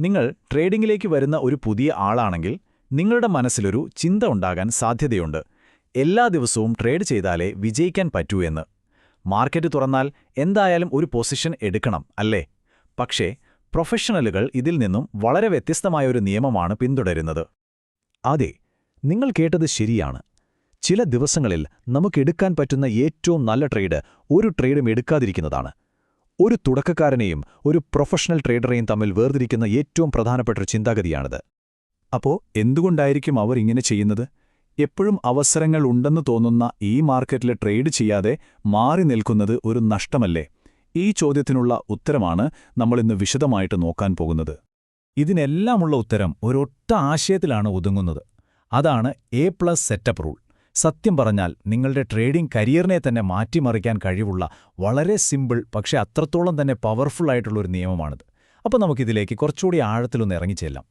നിങ്ങൾ ട്രേഡിംഗിലേക്ക് വരുന്ന ഒരു പുതിയ ആളാണെങ്കിൽ നിങ്ങളുടെ മനസ്സിലൊരു ചിന്ത ഉണ്ടാകാൻ സാധ്യതയുണ്ട്. എല്ലാ ദിവസവും ട്രേഡ് ചെയ്താലേ വിജയിക്കാൻ പറ്റൂ എന്ന്. മാർക്കറ്റ് തുറന്നാൽ എന്തായാലും ഒരു പൊസിഷൻ എടുക്കണം, അല്ലേ? പക്ഷേ പ്രൊഫഷണലുകൾ ഇതിൽ നിന്നും വളരെ വ്യത്യസ്തമായൊരു നിയമമാണ് പിന്തുടരുന്നത്. അതെ, നിങ്ങൾ കേട്ടത് ശരിയാണ്. ചില ദിവസങ്ങളിൽ നമുക്കെടുക്കാൻ പറ്റുന്ന ഏറ്റവും നല്ല ട്രേഡ് ഒരു ട്രേഡും എടുക്കാതിരിക്കുന്നതാണ്. ഒരു തുടക്കക്കാരനെയും ഒരു പ്രൊഫഷണൽ ട്രേഡറെയും തമ്മിൽ വേർതിരിക്കുന്ന ഏറ്റവും പ്രധാനപ്പെട്ട ചിന്താഗതിയാണിത്. അപ്പോൾ എന്തുകൊണ്ടായിരിക്കും അവർ ഇങ്ങനെ ചെയ്യുന്നത്? എപ്പോഴും അവസരങ്ങൾ ഉണ്ടെന്ന് തോന്നുന്ന ഈ മാർക്കറ്റിൽ ട്രേഡ് ചെയ്യാതെ മാറി നിൽക്കുന്നത് ഒരു നഷ്ടമല്ലേ? ഈ ചോദ്യത്തിനുള്ള ഉത്തരമാണ് നമ്മളിന്ന് വിശദമായിട്ട് നോക്കാൻ പോകുന്നത്. ഇതിനെല്ലാമുള്ള ഉത്തരം ഒരൊറ്റ ആശയത്തിലാണ് ഒതുങ്ങുന്നത്. അതാണ് A+ സെറ്റപ്പ് റൂൾ. സത്യം പറഞ്ഞാൽ നിങ്ങളുടെ ട്രേഡിംഗ് കരിയറിനെ തന്നെ മാറ്റിമറിക്കാൻ കഴിവുള്ള വളരെ സിമ്പിൾ പക്ഷേ അത്രത്തോളം തന്നെ പവർഫുള്ളായിട്ടുള്ളൊരു നിയമമാണിത്. അപ്പോൾ നമുക്കിതിലേക്ക് കുറച്ചുകൂടി ആഴത്തിലൊന്ന് ഇറങ്ങിച്ചെല്ലാം.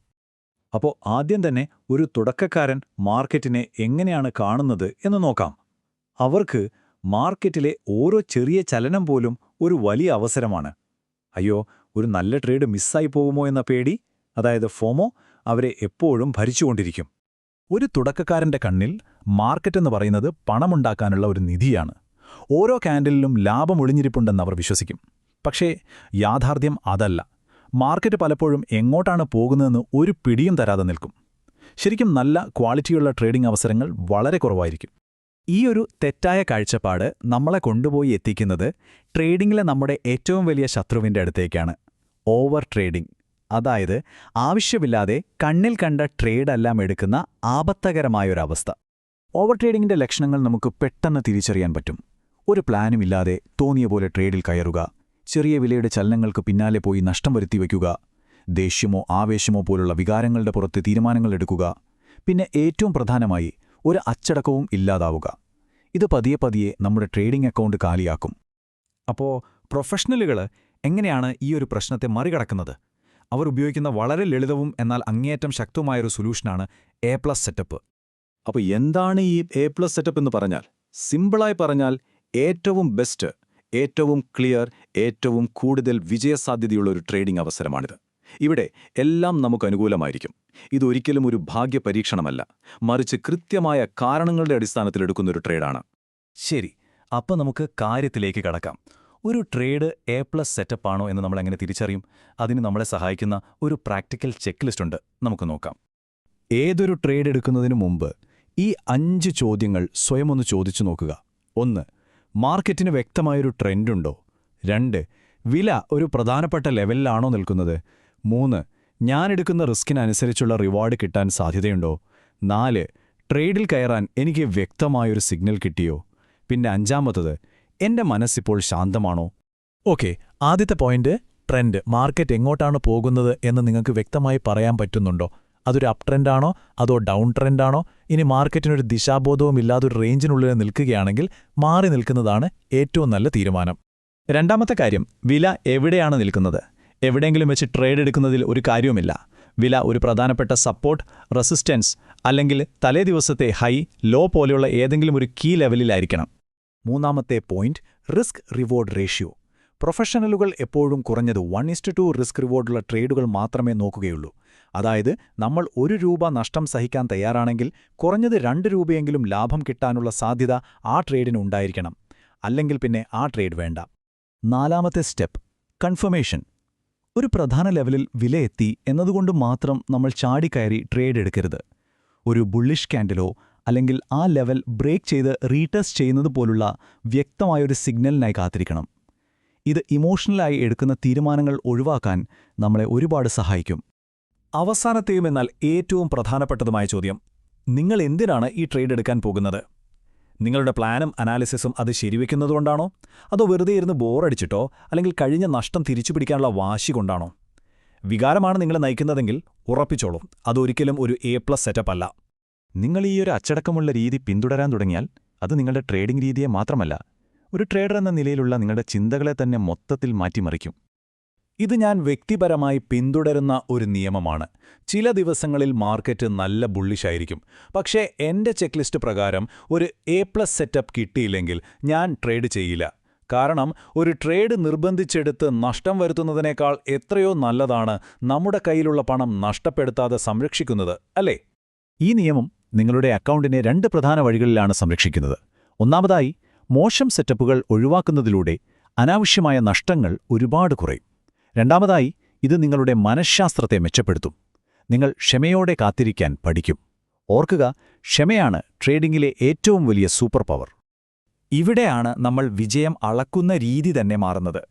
അപ്പോൾ ആദ്യം തന്നെ ഒരു തുടക്കക്കാരൻ മാർക്കറ്റിനെ എങ്ങനെയാണ് കാണുന്നത് എന്ന് നോക്കാം. അവർക്ക് മാർക്കറ്റിലെ ഓരോ ചെറിയ ചലനം പോലും ഒരു വലിയ അവസരമാണ്. അയ്യോ, ഒരു നല്ല ട്രേഡ് മിസ്സായി പോകുമോ എന്ന പേടി, അതായത് ഫോമോ, അവരെ എപ്പോഴും ഭരിച്ചുകൊണ്ടിരിക്കും. ഒരു തുടക്കക്കാരന്റെ കണ്ണിൽ മാർക്കറ്റെന്ന് പറയുന്നത് പണമുണ്ടാക്കാനുള്ള ഒരു നിധിയാണ്. ഓരോ ക്യാൻഡലിലും ലാഭം ഒളിഞ്ഞിരിപ്പുണ്ടെന്ന് അവർ വിശ്വസിക്കും. പക്ഷേ യാഥാർത്ഥ്യം അതല്ല. മാർക്കറ്റ് പലപ്പോഴും എങ്ങോട്ടാണ് പോകുന്നതെന്ന് ഒരു പിടിയും തരാതെ നിൽക്കും. ശരിക്കും നല്ല ക്വാളിറ്റിയുള്ള ട്രേഡിംഗ് അവസരങ്ങൾ വളരെ കുറവായിരിക്കും. ഈ ഒരു തെറ്റായ കാഴ്ചപ്പാട് നമ്മളെ കൊണ്ടുപോയി എത്തിക്കുന്നത് ട്രേഡിംഗിലെ നമ്മുടെ ഏറ്റവും വലിയ ശത്രുവിൻ്റെ അടുത്തേക്കാണ്: ഓവർ ട്രേഡിംഗ്. അതായത് ആവശ്യമില്ലാതെ കണ്ണിൽ കണ്ട ട്രേഡെല്ലാം എടുക്കുന്ന ആപത്തകരമായൊരവസ്ഥ. ഓവർ ട്രേഡിംഗിൻ്റെ ലക്ഷണങ്ങൾ നമുക്ക് പെട്ടെന്ന് തിരിച്ചറിയാൻ പറ്റും. ഒരു പ്ലാനുമില്ലാതെ തോന്നിയ പോലെ ട്രേഡിൽ കയറുക, ചെറിയ വിലയുടെ ചലനങ്ങൾക്ക് പിന്നാലെ പോയി നഷ്ടം വരുത്തിവെക്കുക, ദേഷ്യമോ ആവേശമോ പോലുള്ള വികാരങ്ങളുടെ പുറത്ത് തീരുമാനങ്ങൾ എടുക്കുക, പിന്നെ ഏറ്റവും പ്രധാനമായി ഒരു അച്ചടക്കവും ഇല്ലാതാവുക. ഇത് പതിയെ പതിയെ നമ്മുടെ ട്രേഡിംഗ് അക്കൗണ്ട് കാലിയാക്കും. അപ്പോൾ പ്രൊഫഷണലുകൾ എങ്ങനെയാണ് ഈ ഒരു പ്രശ്നത്തെ മറികടക്കുന്നത്? അവർ ഉപയോഗിക്കുന്ന വളരെ ലളിതവും എന്നാൽ അങ്ങേയറ്റം ശക്തവുമായൊരു സൊല്യൂഷനാണ് A+ സെറ്റപ്പ്. അപ്പോൾ എന്താണ് ഈ A+ സെറ്റപ്പ് എന്ന് പറഞ്ഞാൽ? സിമ്പിളായി പറഞ്ഞാൽ ഏറ്റവും ബെസ്റ്റ്, ഏറ്റവും ക്ലിയർ, ഏറ്റവും കൂടുതൽ വിജയസാധ്യതയുള്ള ഒരു ട്രേഡിംഗ് അവസരമാണിത്. ഇവിടെ എല്ലാം നമുക്ക് അനുകൂലമായിരിക്കും. ഇതൊരിക്കലും ഒരു ഭാഗ്യപരീക്ഷണമല്ല, മറിച്ച് കൃത്യമായ കാരണങ്ങളുടെ അടിസ്ഥാനത്തിലെടുക്കുന്നൊരു ട്രേഡാണ്. ശരി, അപ്പോൾ നമുക്ക് കാര്യത്തിലേക്ക് കടക്കാം. ഒരു ട്രേഡ് A+ സെറ്റപ്പാണോ എന്ന് നമ്മളെങ്ങനെ തിരിച്ചറിയും? അതിന് നമ്മളെ സഹായിക്കുന്ന ഒരു പ്രാക്ടിക്കൽ ചെക്ക് ലിസ്റ്റ് ഉണ്ട്, നമുക്ക് നോക്കാം. ഏതൊരു ട്രേഡ് എടുക്കുന്നതിനു മുമ്പ് ഈ 5 ചോദ്യങ്ങൾ സ്വയം ഒന്ന് ചോദിച്ചു നോക്കുക. 1. മാർക്കറ്റിന് വ്യക്തമായൊരു ട്രെൻഡുണ്ടോ? 2. വില ഒരു പ്രധാനപ്പെട്ട ലെവലിലാണോ നിൽക്കുന്നത്? 3. ഞാനെടുക്കുന്ന റിസ്കിനനുസരിച്ചുള്ള റിവാർഡ് കിട്ടാൻ സാധ്യതയുണ്ടോ? 4. ട്രേഡിൽ കയറാൻ എനിക്ക് വ്യക്തമായൊരു സിഗ്നൽ കിട്ടിയോ? പിന്നെ 5-മത്തത്, എന്റെ മനസ്സിപ്പോൾ ശാന്തമാണോ? ഓക്കെ, ആദ്യത്തെ പോയിന്റ് ട്രെൻഡ്. മാർക്കറ്റ് എങ്ങോട്ടാണ് പോകുന്നത് എന്ന് നിങ്ങൾക്ക് വ്യക്തമായി പറയാൻ പറ്റുന്നുണ്ടോ? അതൊരു അപ് ട്രെൻഡാണോ അതോ ഡൗൺ ട്രെൻഡാണോ? ഇനി മാർക്കറ്റിനൊരു ദിശാബോധവും ഇല്ലാതൊരു റേഞ്ചിനുള്ളിൽ നിൽക്കുകയാണെങ്കിൽ മാറി നിൽക്കുന്നതാണ് ഏറ്റവും നല്ല തീരുമാനം. രണ്ടാമത്തെ കാര്യം, വില എവിടെയാണ് നിൽക്കുന്നത്? എവിടെയെങ്കിലും വെച്ച് ട്രേഡ് എടുക്കുന്നതിൽ ഒരു കാര്യവുമില്ല. വില ഒരു പ്രധാനപ്പെട്ട സപ്പോർട്ട്, റെസിസ്റ്റൻസ് അല്ലെങ്കിൽ തലേ ദിവസത്തെ ഹൈ, ലോ പോലെയുള്ള ഏതെങ്കിലും ഒരു കീ ലെവലിലായിരിക്കണം. മൂന്നാമത്തെ പോയിന്റ്, റിസ്ക് റിവാർഡ് റേഷ്യോ. പ്രൊഫഷണലുകൾ എപ്പോഴും കുറഞ്ഞത് 1:2 റിസ്ക് റിവാർഡുള്ള ട്രേഡുകൾ മാത്രമേ നോക്കുകയുള്ളൂ. അതായത് നമ്മൾ ₹1 നഷ്ടം സഹിക്കാൻ തയ്യാറാണെങ്കിൽ കുറഞ്ഞത് ₹2 ലാഭം കിട്ടാനുള്ള സാധ്യത ആ ട്രേഡിന് ഉണ്ടായിരിക്കണം. അല്ലെങ്കിൽ പിന്നെ ആ ട്രേഡ് വേണ്ട. നാലാമത്തെ സ്റ്റെപ്പ്, കൺഫർമേഷൻ. ഒരു പ്രധാന ലെവലിൽ വില എത്തി എന്നതുകൊണ്ട് മാത്രം നമ്മൾ ചാടിക്കയറി ട്രേഡ് എടുക്കരുത്. ഒരു ബുള്ളിഷ് ക്യാൻഡിലോ അല്ലെങ്കിൽ ആ ലെവൽ ബ്രേക്ക് ചെയ്ത് റീടെസ്റ്റ് ചെയ്യുന്നത് പോലുള്ള വ്യക്തമായൊരു സിഗ്നലിനായി കാത്തിരിക്കണം. ഇത് ഇമോഷണലായി എടുക്കുന്ന തീരുമാനങ്ങൾ ഒഴിവാക്കാൻ നമ്മളെ ഒരുപാട് സഹായിക്കും. അവസാനത്തെയും എന്നാൽ ഏറ്റവും പ്രധാനപ്പെട്ടതുമായ ചോദ്യം, നിങ്ങൾ എന്തിനാണ് ഈ ട്രേഡ് എടുക്കാൻ പോകുന്നത്? നിങ്ങളുടെ പ്ലാനും അനാലിസിസും അത് ശരിവെക്കുന്നതുകൊണ്ടാണോ? അതോ വെറുതെ ഇരുന്ന് ബോറടിച്ചിട്ടോ അല്ലെങ്കിൽ കഴിഞ്ഞ നഷ്ടം തിരിച്ചുപിടിക്കാനുള്ള വാശി കൊണ്ടാണോ? വികാരമാണ് നിങ്ങളെ നയിക്കുന്നതെങ്കിൽ ഉറപ്പിച്ചോളൂ, അതൊരിക്കലും ഒരു A+ സെറ്റപ്പ് അല്ല. നിങ്ങൾ ഈ ഒരു അച്ചടക്കമുള്ള രീതി പിന്തുടരാൻ തുടങ്ങിയാൽ അത് നിങ്ങളുടെ ട്രേഡിംഗ് രീതിയെ മാത്രമല്ല, ഒരു ട്രേഡർ എന്ന നിലയിലുള്ള നിങ്ങളുടെ ചിന്തകളെ തന്നെ മൊത്തത്തിൽ മാറ്റിമറിക്കും. ഇത് ഞാൻ വ്യക്തിപരമായി പിന്തുടരുന്ന ഒരു നിയമമാണ്. ചില ദിവസങ്ങളിൽ മാർക്കറ്റ് നല്ല ബുള്ളിഷായിരിക്കും. പക്ഷേ എന്റെ ചെക്ക് ലിസ്റ്റ് പ്രകാരം ഒരു A+ സെറ്റപ്പ് കിട്ടിയില്ലെങ്കിൽ ഞാൻ ട്രേഡ് ചെയ്യില്ല. കാരണം ഒരു ട്രേഡ് നിർബന്ധിച്ചെടുത്ത് നഷ്ടം വരുത്തുന്നതിനേക്കാൾ എത്രയോ നല്ലതാണ് നമ്മുടെ കയ്യിലുള്ള പണം നഷ്ടപ്പെടുത്താതെ സംരക്ഷിക്കുന്നത്, അല്ലേ? ഈ നിയമം നിങ്ങളുടെ അക്കൗണ്ടിനെ 2 പ്രധാന വഴികളിലാണ് സംരക്ഷിക്കുന്നത്. ഒന്നാമതായി, മോശം സെറ്റപ്പുകൾ ഒഴിവാക്കുന്നതിലൂടെ അനാവശ്യമായ നഷ്ടങ്ങൾ ഒരുപാട് കുറയും. രണ്ടാമതായി, ഇത് നിങ്ങളുടെ മനഃശാസ്ത്രത്തെ മെച്ചപ്പെടുത്തും. നിങ്ങൾ ക്ഷമയോടെ കാത്തിരിക്കാൻ പഠിക്കും. ഓർക്കുക, ക്ഷമയാണ് ട്രേഡിംഗിലെ ഏറ്റവും വലിയ സൂപ്പർ പവർ. ഇവിടെയാണ് നമ്മൾ വിജയം അളക്കുന്ന രീതി തന്നെ മാറുന്നത്.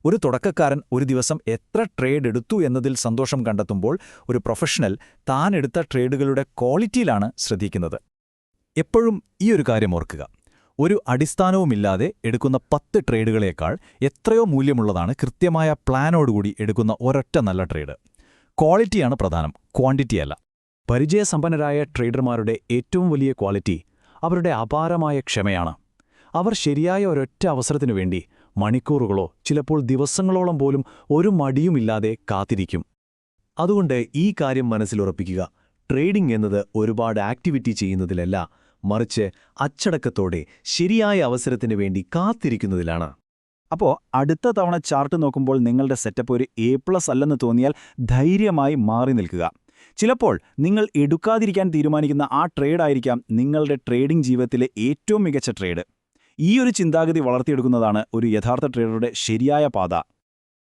ഒരു തുടക്കക്കാരൻ ഒരു ദിവസം എത്ര ട്രേഡ് എടുത്തു എന്നതിൽ സന്തോഷം കണ്ടെത്തുമ്പോൾ, ഒരു പ്രൊഫഷണൽ താൻ എടുത്ത ട്രേഡുകളുടെ ക്വാളിറ്റിയിലാണ് ശ്രദ്ധിക്കുന്നത്. എപ്പോഴും ഈ ഒരു കാര്യം ഓർക്കുക, ഒരു അടിസ്ഥാനവുമില്ലാതെ എടുക്കുന്ന 10 ട്രേഡുകളേക്കാൾ എത്രയോ മൂല്യമുള്ളതാണ് കൃത്യമായ പ്ലാനോടുകൂടി എടുക്കുന്ന ഒരൊറ്റ നല്ല ട്രേഡ്. ക്വാളിറ്റിയാണ് പ്രധാനം, ക്വാണ്ടിറ്റിയല്ല. പരിചയസമ്പന്നരായ ട്രേഡർമാരുടെ ഏറ്റവും വലിയ ക്വാളിറ്റി അവരുടെ അപാരമായ ക്ഷമയാണ്. അവർ ശരിയായ ഒരൊറ്റ അവസരത്തിനു വേണ്ടി മണിക്കൂറുകളോ ചിലപ്പോൾ ദിവസങ്ങളോളം പോലും ഒരു മടിയുമില്ലാതെ കാത്തിരിക്കും. അതുകൊണ്ട് ഈ കാര്യം മനസ്സിലുറപ്പിക്കുക, ട്രേഡിംഗ് എന്നത് ഒരുപാട് ആക്ടിവിറ്റി ചെയ്യുന്നതിലല്ല, മറിച്ച് അച്ചടക്കത്തോടെ ശരിയായ അവസരത്തിനു വേണ്ടി കാത്തിരിക്കുന്നതിലാണ്. അപ്പോൾ അടുത്ത തവണ ചാർട്ട് നോക്കുമ്പോൾ നിങ്ങളുടെ സെറ്റപ്പ് ഒരു A+ അല്ലെന്ന് തോന്നിയാൽ ധൈര്യമായി മാറി നിൽക്കുക. ചിലപ്പോൾ നിങ്ങൾ എടുക്കാതിരിക്കാൻ തീരുമാനിക്കുന്ന ആ ട്രേഡായിരിക്കാം നിങ്ങളുടെ ട്രേഡിംഗ് ജീവിതത്തിലെ ഏറ്റവും മികച്ച ട്രേഡ്. ഈ ഒരു ചിന്താഗതി വളർത്തിയെടുക്കുന്നതാണ് ഒരു യഥാർത്ഥ ട്രേഡറുടെ ശരിയായ പാത.